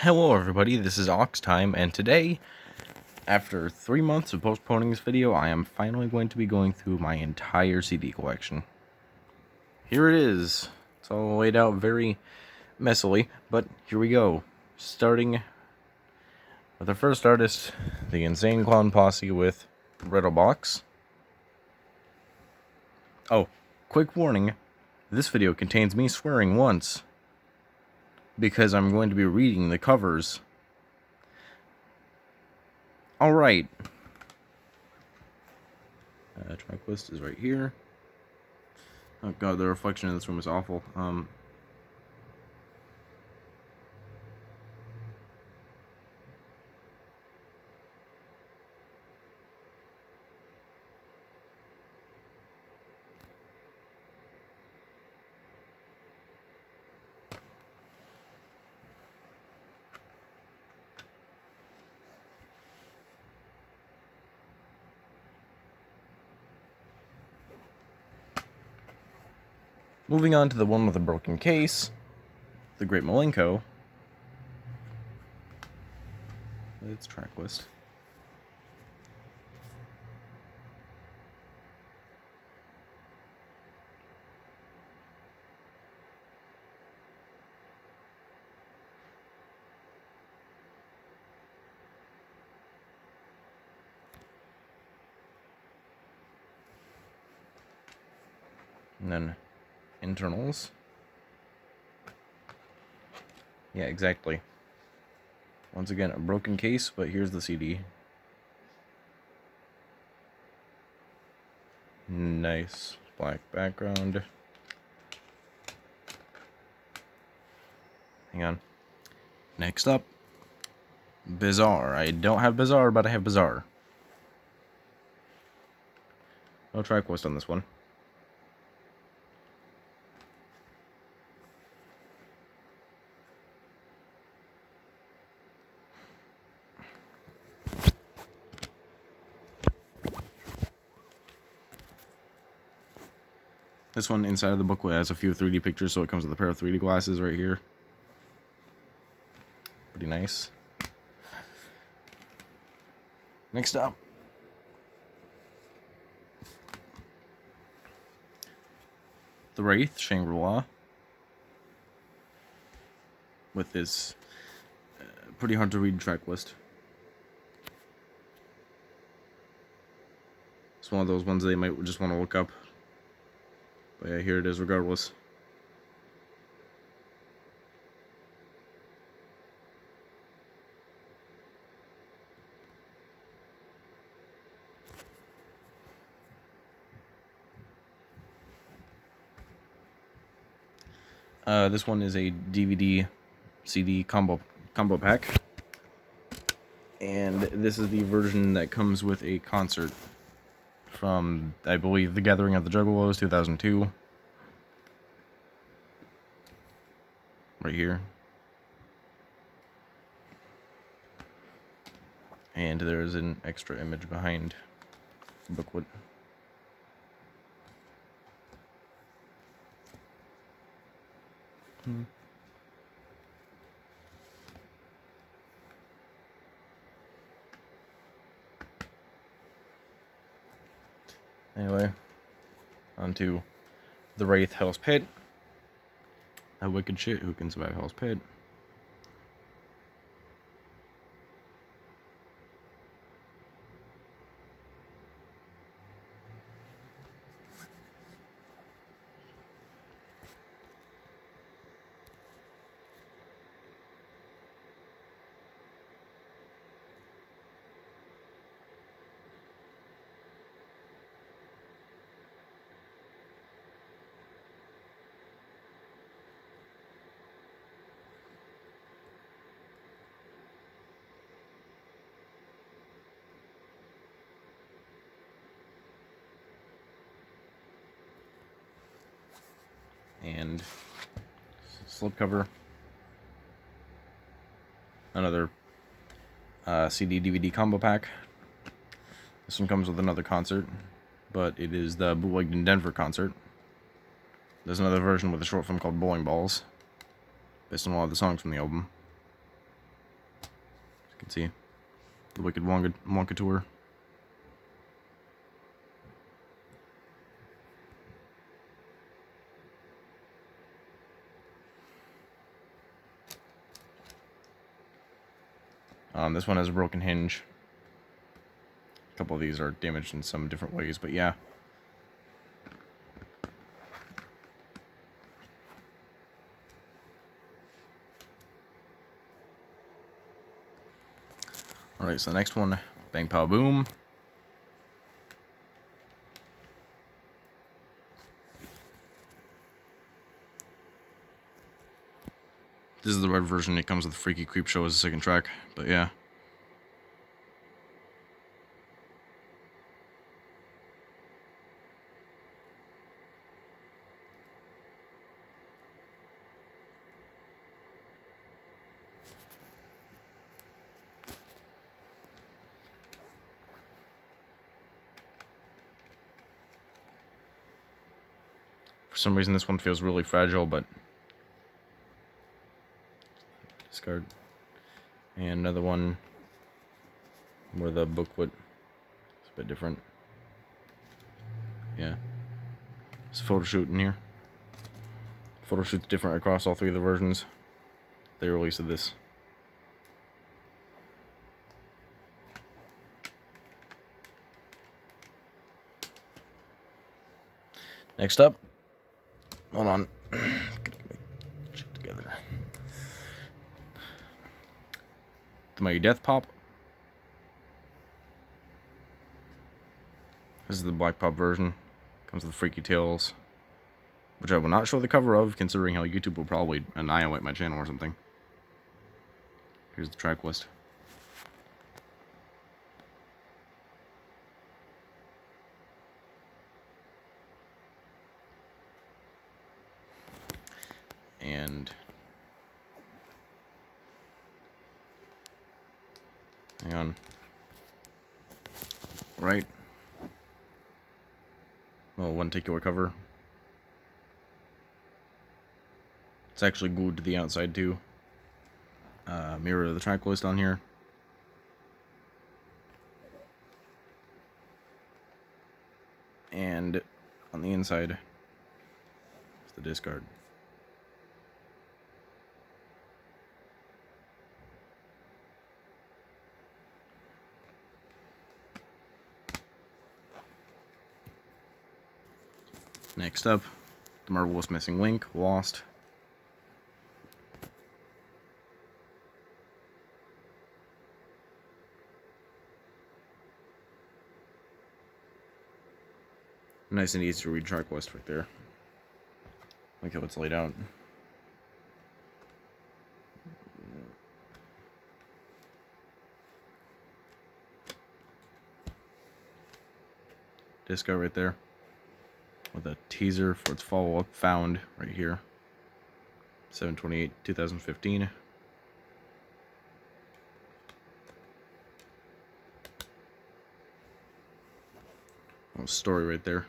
Hello everybody, this is Ox Time, and today, after 3 months of postponing this video, I am finally going to be going through my entire CD collection. Here it is. It's all laid out very messily, but here we go. Starting with the first artist, the Insane Clown Posse with Riddlebox. Oh, quick warning, this video contains me swearing once, because I'm going to be reading the covers. Alright. Track list is right here. Oh god, the reflection in this room is awful. Moving on to the one with the broken case, the Great Malenko. Its track list. And then internals. Yeah, exactly. Once again, a broken case, but here's the CD. Nice black background. Hang on. Next up, Bizarre. I don't have Bizarre, but I have Bizarre. No track list on this one. This one inside of the booklet has a few 3D pictures, so it comes with a pair of 3D glasses right here. Pretty nice. Next up, the Wraith Shangri-La with this pretty hard to read track list. It's one of those ones they might just want to look up. But yeah, here it is regardless. This one is a DVD CD combo pack. And this is the version that comes with a concert from, I believe, The Gathering of the Juggalos, 2002. Right here. And there's an extra image behind the booklet. Anyway, on to the Wraith Hell's Pit. A wicked shit who can survive Hell's Pit. And slipcover. Another CD DVD combo pack. This one comes with another concert, but it is the Bootlegged in Denver concert. There's another version with a short film called Bowling Balls, based on a lot of the songs from the album. Let's see. The Wicked Wonka Tour. This one has a broken hinge. A couple of these are damaged in some different ways, but yeah. Alright, so the next one, Bang Pow Boom. This is the red version. It comes with Freaky Creep Show as the second track, but yeah. For some reason, this one feels really fragile, but discard. And another one where the booklet is a bit different. Yeah. It's a photo shoot in here. Photo shoot's different across all three of the versions they released of this. Next up, hold on. Shit together. The Mighty Death Pop. This is the Black Pop version. Comes with Freaky Tales, which I will not show the cover of, considering how YouTube will probably annihilate my channel or something. Here's the track list. And hang on. Right. Well, one takeaway cover. It's actually glued to the outside too. Mirror of the track list on here. And on the inside is the discard. Next up, The Marvelous Missing Link, Lost. Nice and easy to read track list right there. Like how it's laid out. Disco right there. With a teaser for its follow-up, Found, right here. 7/28/2015. Oh, story right there.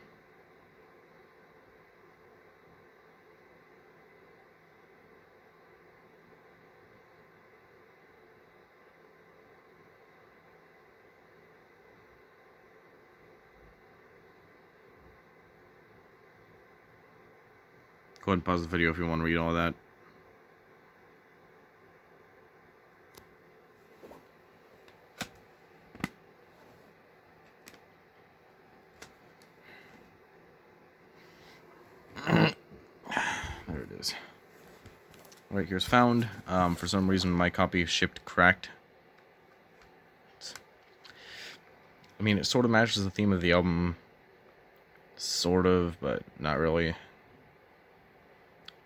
Go ahead and pause the video if you want to read all that. There it is. Alright, here's Found. For some reason, my copy shipped cracked. I mean, it sort of matches the theme of the album. Sort of, but not really.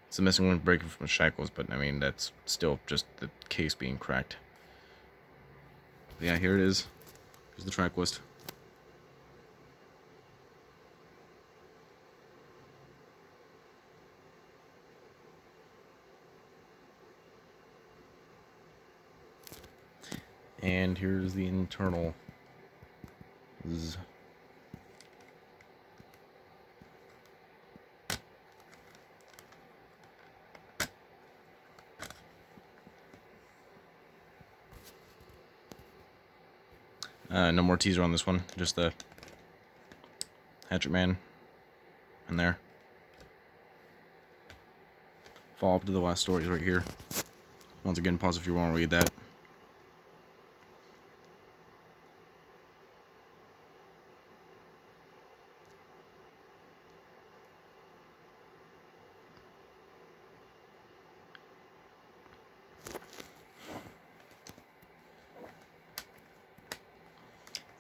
It's a missing link breaking from the shackles, but I mean, that's still just the case being cracked. But yeah, here it is. Here's the track list. And here's the internal. No more teaser on this one, just the Hatchet Man in there. Follow up to the last stories right here. Once again, pause if you want to read that.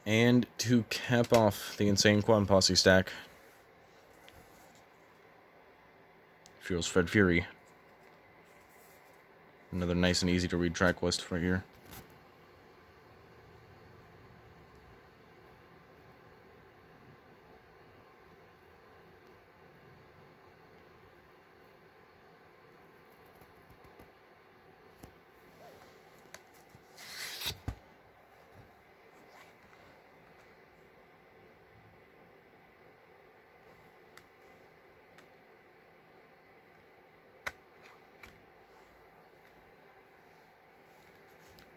And to cap off the Insane Clown Posse stack, Feels Fred Fury. Another nice and easy to read track list right here.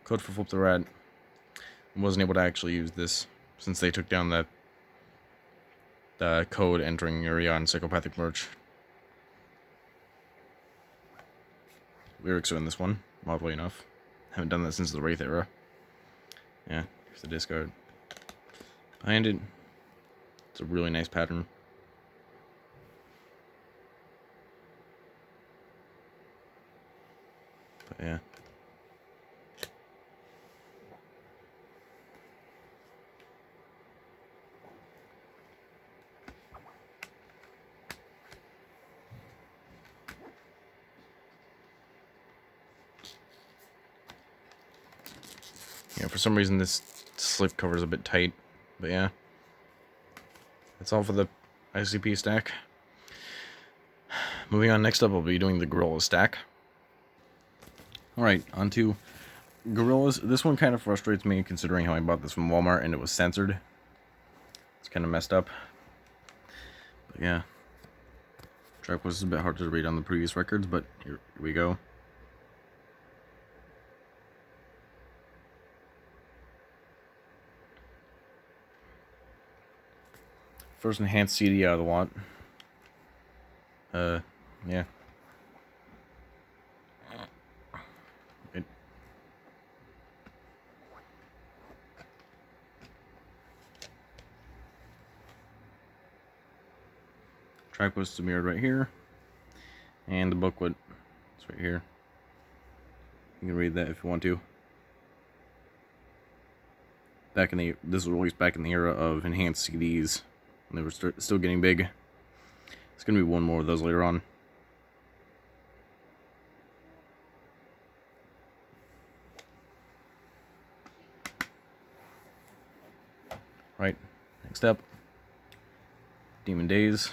Code for Flip the Rat. Wasn't able to actually use this since they took down the code entering area on Psychopathic merch. Lyrics are in this one, oddly enough. Haven't done that since the Wraith era. Yeah, here's the discard. Behind it, it's a really nice pattern. But yeah. Yeah, for some reason this slip cover is a bit tight, but yeah. That's all for the ICP stack. Moving on, next up I'll be doing the Gorillaz stack. Alright, on to Gorillaz. This one kind of frustrates me considering how I bought this from Walmart and it was censored. It's kind of messed up. But yeah. Track was a bit hard to read on the previous records, but here we go. First enhanced CD out of the lot. Yeah. Track list is mirrored right here. And the booklet is right here. You can read that if you want to. This was released back in the era of enhanced CDs. And they were still getting big. It's going to be one more of those later on. Right, next up. Demon Days.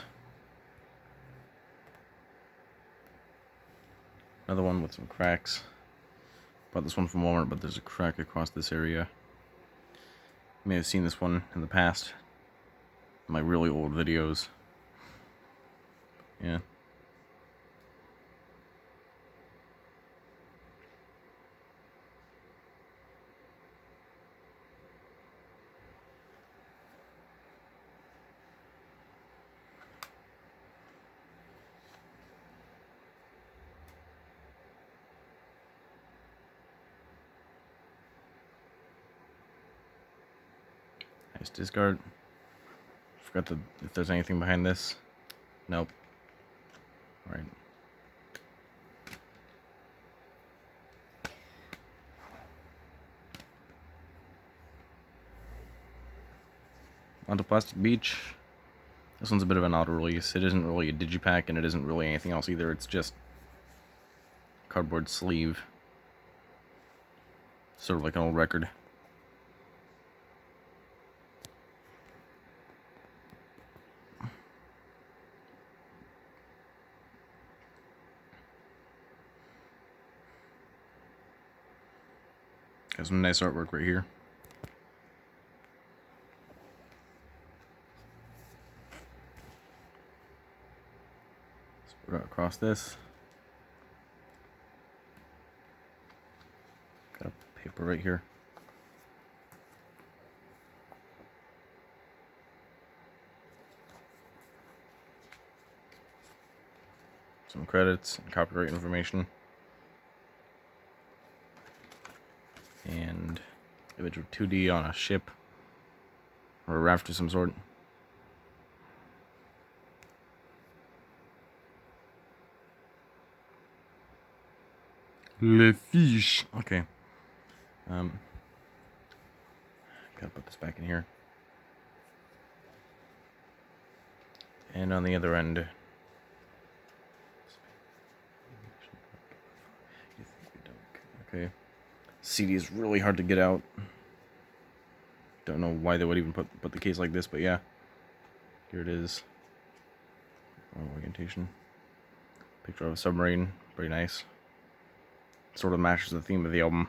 Another one with some cracks. Bought this one from Walmart, but there's a crack across this area. You may have seen this one in the past. My really old videos. Yeah. Nice discard. Forgot if there's anything behind this. Nope. Alright. Onto Plastic Beach. This one's a bit of an auto release. It isn't really a digipack and it isn't really anything else either. It's just cardboard sleeve. Sort of like an old record. Got some nice artwork right here. Spread out across this. Got a paper right here. credits and copyright information. And image of 2D on a ship or a raft of some sort. Le fiche. Okay. Gotta put this back in here. And on the other end. Okay. CD is really hard to get out. Don't know why they would even put the case like this, but yeah. Here it is. Orientation. Picture of a submarine. Pretty nice. Sort of matches the theme of the album.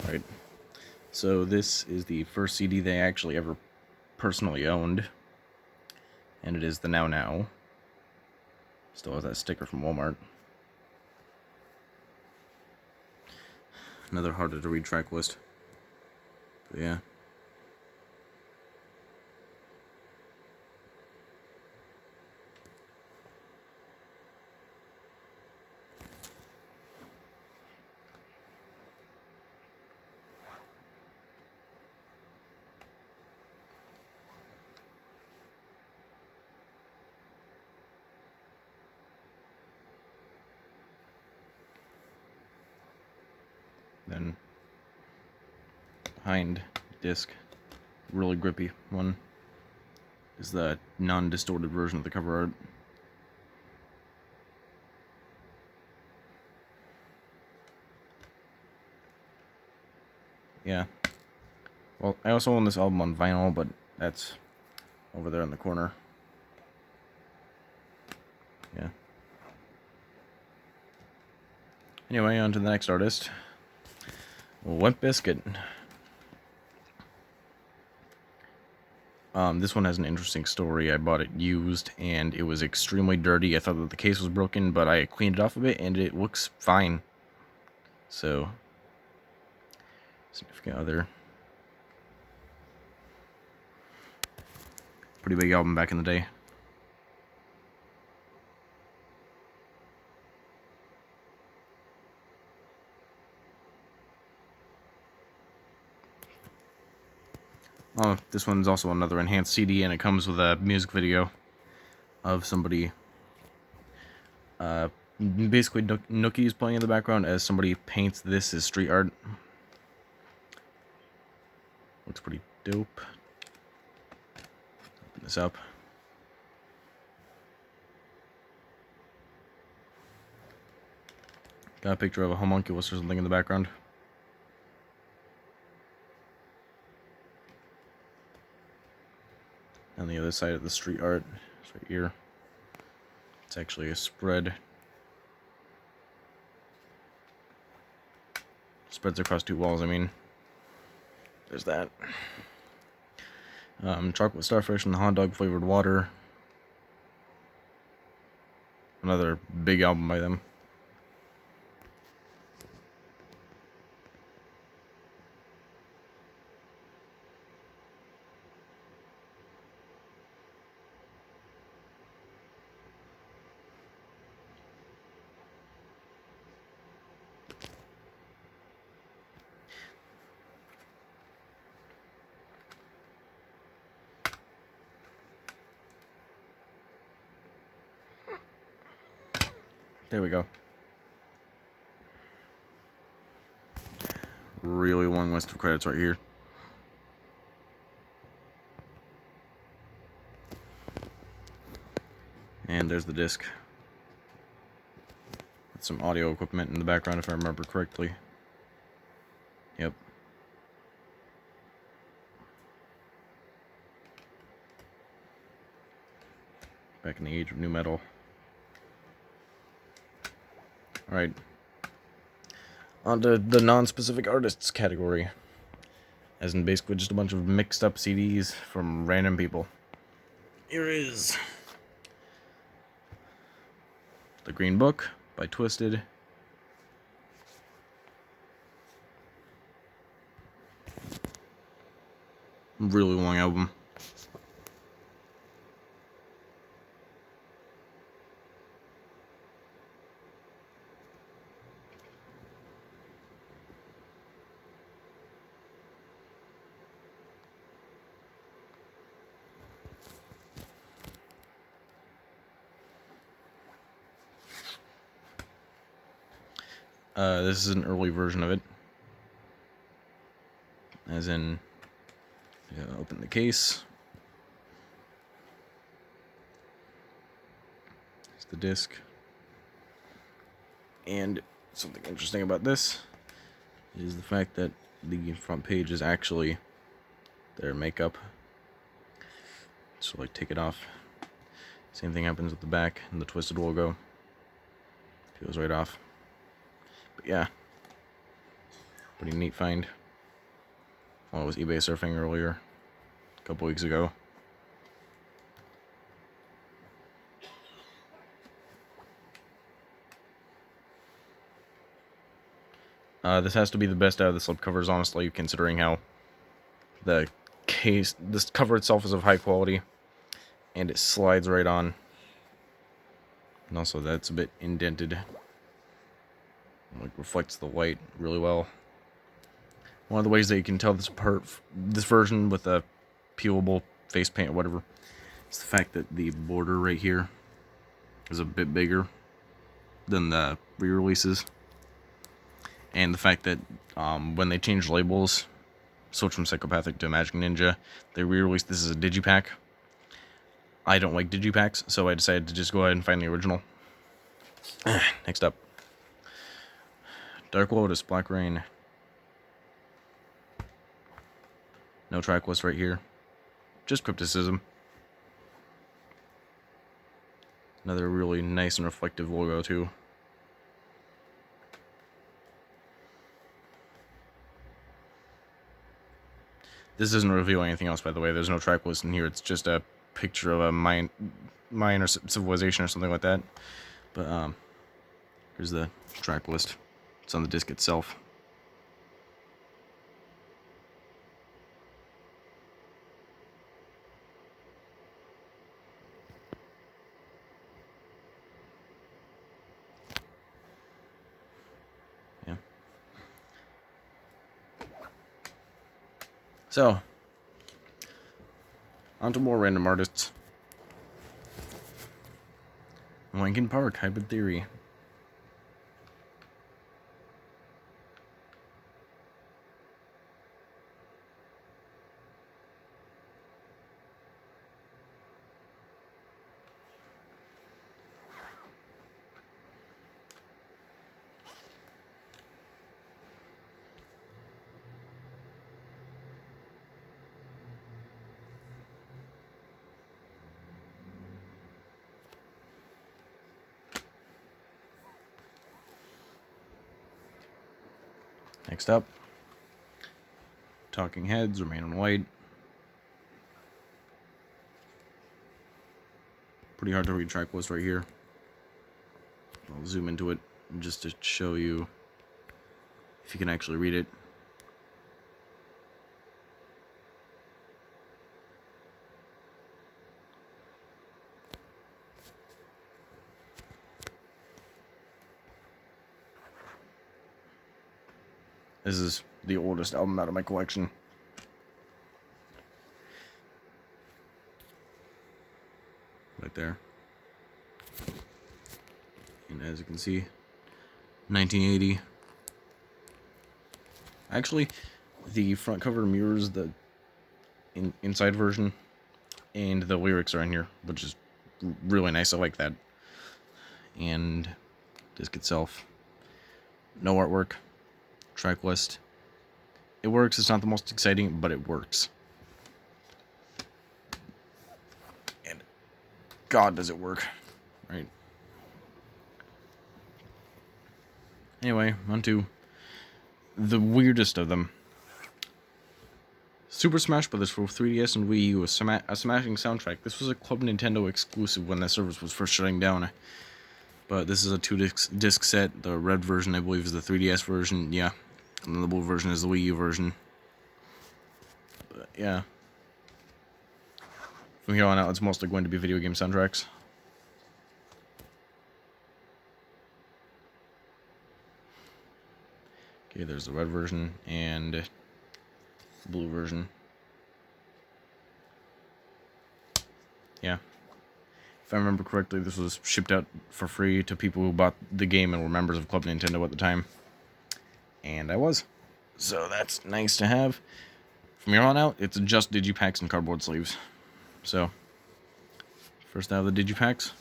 Right. So this is the first CD they actually ever personally owned. And it is the Now Now. Still has that sticker from Walmart. Another harder to read track list. But yeah. Then behind disc, really grippy one, is the non-distorted version of the cover art. Yeah. Well, I also own this album on vinyl, but that's over there in the corner. Yeah. Anyway, on to the next artist. Limp Bizkit. This one has an interesting story. I bought it used, and it was extremely dirty. I thought that the case was broken, but I cleaned it off a bit, and it looks fine. So, significant other. Pretty big album back in the day. Oh, this one's also another enhanced CD, and it comes with a music video of somebody. Basically, Nookie's playing in the background as somebody paints this as street art. Looks pretty dope. Open this up. Got a picture of a homunculus or something in the background. On the other side of the street art, it's right here. It's actually a spread. Spreads across two walls, I mean. There's that. Chocolate starfish and the hot dog flavored water. Another big album by them. There we go. Really long list of credits right here. And there's the disc. With some audio equipment in the background, if I remember correctly. Yep. Back in the age of new metal. Alright. On to the non-specific artists category. As in basically just a bunch of mixed up CDs from random people. Here is The Green Book by Twisted. Really long album. This is an early version of it. As in, open the case. It's the disc. And something interesting about this is the fact that the front page is actually their makeup. So like take it off. Same thing happens with the back and the twisted logo. Peels right off. But yeah. Pretty neat find. Well, I was eBay surfing earlier, a couple weeks ago. This has to be the best out of the slipcovers, honestly, considering how the case, this cover itself is of high quality, and it slides right on. And also, that's a bit indented. Like, reflects the light really well. One of the ways that you can tell this version with a peelable face paint or whatever, is the fact that the border right here is a bit bigger than the re-releases. And the fact that when they changed labels, switched from Psychopathic to Magic Ninja, they re-released this as a digipack. I don't like digipacks, so I decided to just go ahead and find the original. Next up, Dark Lotus, Black Rain. No track list right here. Just crypticism. Another really nice and reflective logo too. This doesn't reveal anything else, by the way. There's no track list in here. It's just a picture of a Mayan or civilization or something like that. But here's the track list. It's on the disc itself. Yeah. So, on to more random artists. Linkin Park, Hybrid Theory. Next up, Talking Heads, Remain in White. Pretty hard to read track list right here. I'll zoom into it just to show you if you can actually read it. This is the oldest album out of my collection. Right there. And as you can see, 1980. Actually, the front cover mirrors the inside version, and the lyrics are in here, which is really nice. I like that. And disc itself, no artwork. Track list. It works. It's not the most exciting, but it works. And God, does it work. Right. Anyway, on to the weirdest of them. Super Smash Bros. For 3DS and Wii U, a smashing soundtrack. This was a Club Nintendo exclusive when that service was first shutting down. But this is a 2-disc set. The red version, I believe, is the 3DS version. Yeah. And then the blue version is the Wii U version. But yeah. From here on out, it's mostly going to be video game soundtracks. Okay, there's the red version and the blue version. Yeah. If I remember correctly, this was shipped out for free to people who bought the game and were members of Club Nintendo at the time. And I was. So that's nice to have. From here on out, it's just digipacks and cardboard sleeves. So, first out of the digipacks,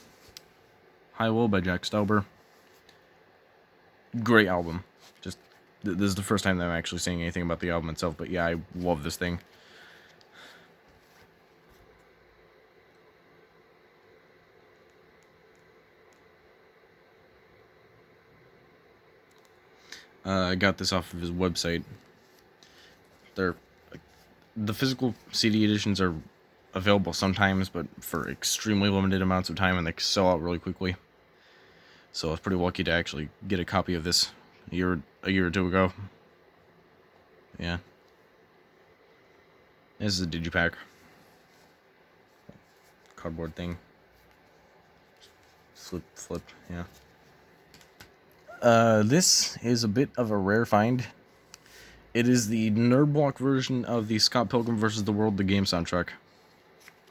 High Low by Jack Stauber. Great album. Just, this is the first time that I'm actually saying anything about the album itself, but yeah, I love this thing. I got this off of his website. The physical CD editions are available sometimes, but for extremely limited amounts of time, and they sell out really quickly. So I was pretty lucky to actually get a copy of this a year or two ago. Yeah. This is a digipack. Cardboard thing. Flip, yeah. This is a bit of a rare find. It is the nerd block version of the Scott Pilgrim vs. the World, the game soundtrack.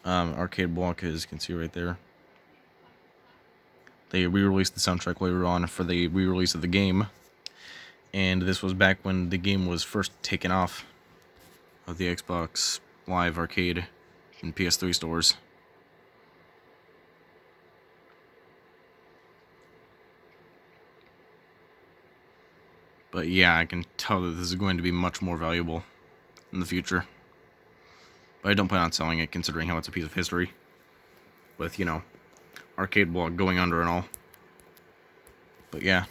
Arcade block, as you can see right there. They re-released the soundtrack later on for the re-release of the game. And this was back when the game was first taken off of the Xbox Live Arcade and PS3 stores. But yeah, I can tell that this is going to be much more valuable in the future. But I don't plan on selling it, considering how it's a piece of history. With, you know, arcade block going under and all. But yeah.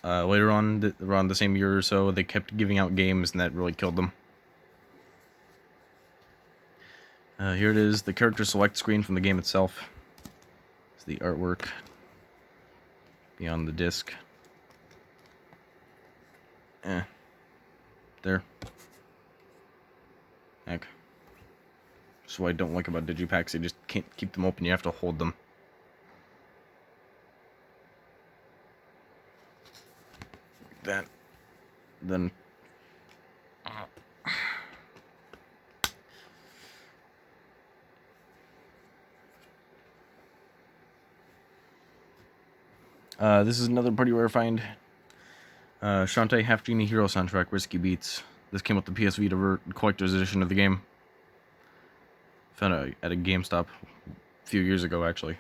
Later on, around the same year or so, they kept giving out games, and that really killed them. Here it is, the character select screen from the game itself. It's the artwork beyond the disc. There. Heck. That's what I don't like about digipacks, you just can't keep them open, you have to hold them. Like that. Then... this is another pretty rare find. Shantae Half Genie Hero soundtrack, Risky Beats. This came with the PS Vita collector's edition of the game. Found it at a GameStop a few years ago, actually.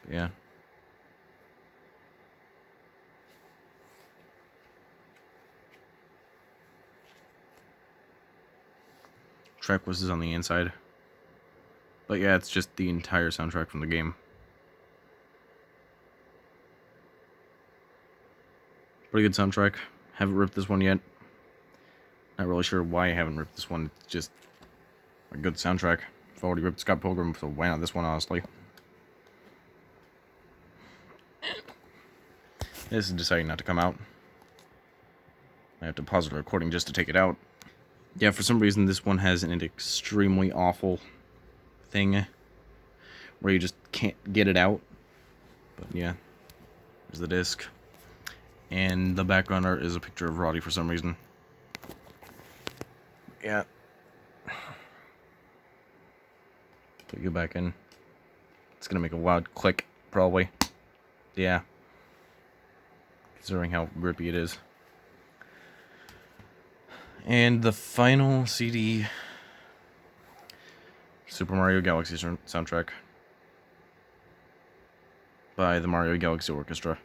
But yeah. Track list is on the inside. But yeah, it's just the entire soundtrack from the game. Pretty good soundtrack. Haven't ripped this one yet. Not really sure why I haven't ripped this one. It's just a good soundtrack. I've already ripped Scott Pilgrim, so why not this one, honestly? This is deciding not to come out. I have to pause the recording just to take it out. Yeah, for some reason this one has an extremely awful thing where you just can't get it out. But yeah, there's the disc. And the background art is a picture of Roddy for some reason. Yeah. Put you back in. It's gonna make a loud click, probably. Yeah. Considering how grippy it is. And the final CD, Super Mario Galaxy soundtrack by the Mario Galaxy Orchestra.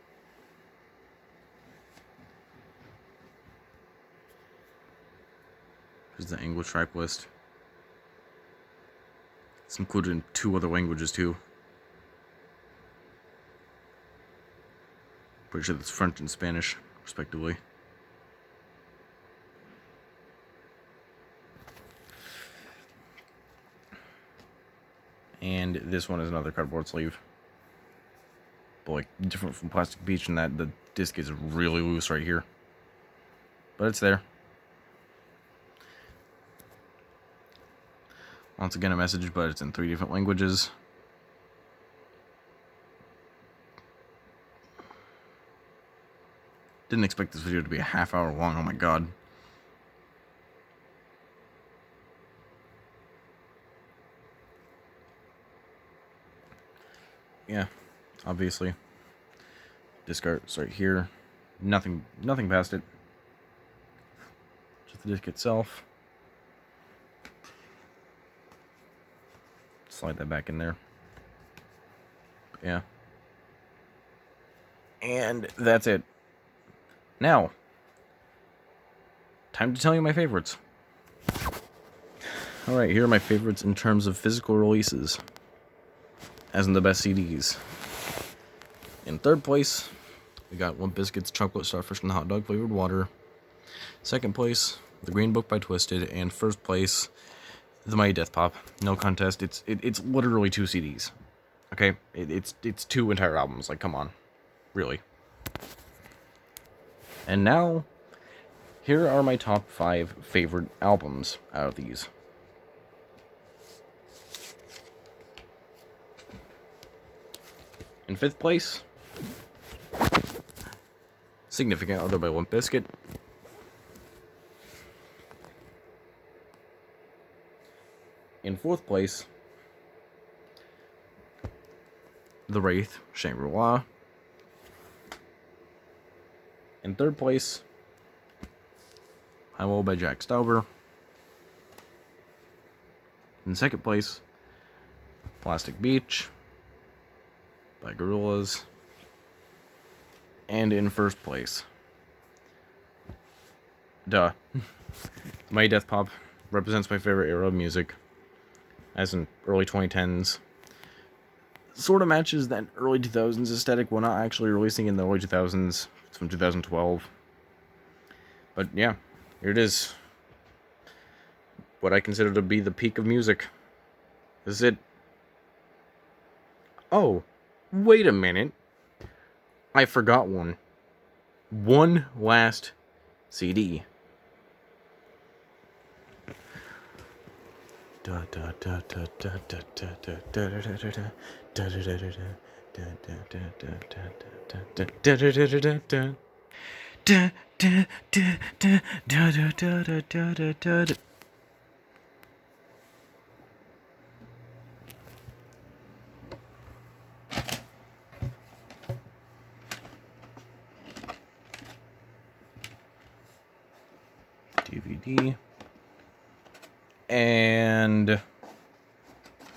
Here's the English track list. It's included in 2 other languages too. Pretty sure that's French and Spanish, respectively. And this one is another cardboard sleeve. But like, different from Plastic Beach in that the disc is really loose right here. But it's there. Once again, a message, but it's in 3 different languages. Didn't expect this video to be a half hour long, oh my god. Yeah, obviously. Disc art's right here. Nothing past it. Just the disc itself. Slide that back in there. Yeah. And that's it. Now, time to tell you my favorites. Alright, here are my favorites in terms of physical releases, as in the best CDs. In third place, we got Limp Bizkit's Chocolate Starfish and the Hot Dog Flavored Water. Second place, The Green Book by Twisted. And first place, The Mighty Death Pop. No contest. It's literally 2 CDs. Okay? It's 2 entire albums. Like, come on. Really. And now, here are my top 5 favorite albums out of these. In 5th place, Significant Other by Limp Bizkit. In 4th place, The Wraith Shangri-La. In 3rd place, Hello by Jack Stauber. In 2nd place, Plastic Beach by Gorillaz. And in 1st place, My Death Pop represents my favorite era of music, as in early 2010s. Sort of matches that early 2000s aesthetic while not actually releasing in the early 2000s. It's from 2012. But yeah, here it is. What I consider to be the peak of music. This is it. Oh, wait a minute. I forgot one. One last CD. DVD. And